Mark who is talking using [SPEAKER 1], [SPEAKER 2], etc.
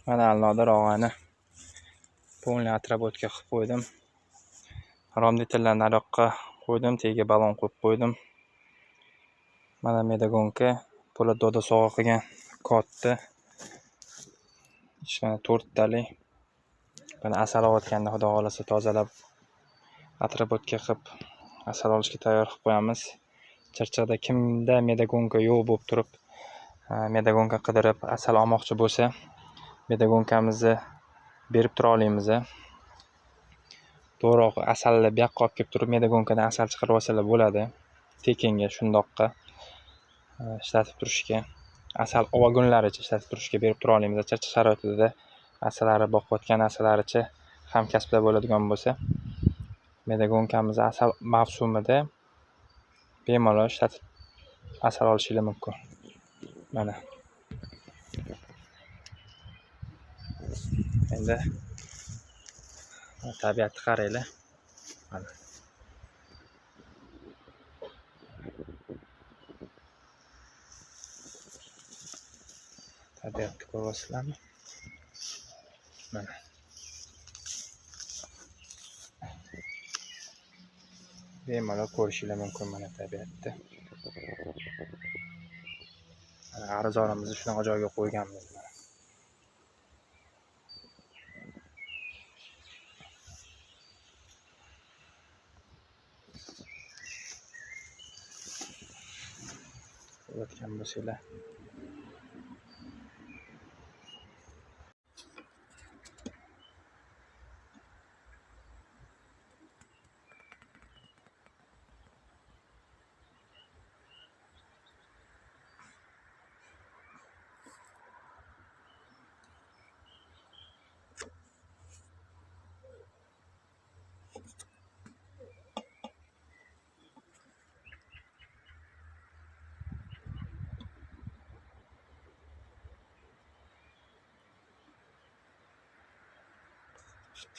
[SPEAKER 1] Mana Alnodir og'ani polni atrobotga qilib qo'ydim. Romdetellarni nariyoqqa qo'ydim, tagiga balon qo'yib qo'ydim. Mana medagonka po'lat doda sovg'a qilgan katta. Mana 4 talik. Buni asal olayotganda xudo xolasa tozalab atrobotga qilib asal olishga tayyor qilib qo'yamiz. Charchada kimda medagonka yo'q bo'lib turib, medagonka qidirib asal olmoqchi bo'lsa, medagonkamizni berib tura olamiz. To'g'ri asalni bu yoqqa olib kelib turib, medagonkadan asal chiqarib olsalar bo'ladi. Tekinga shundoqqa ishlatib turishga, asal olgunlaricha ishlatib turishga berib tura olamiz. Charcha sharoitida asalari boqayotgan asalaricha hamkasblar bo'ladigan bo'lsa, medagonkamiz asal mavsumida bemalol ishlatib asal olishingiz mumkin. Mana. Endi tabiatni qaranglar. Mana. Tabiatni ko'ryapsizlarmi? Mana. Bemalol ko'rishingiz mumkin mana tabiatni. Mana arzorimizni shunaqa joyga qo'yganmiz mana. Ko'rayotgan bo'lsanglar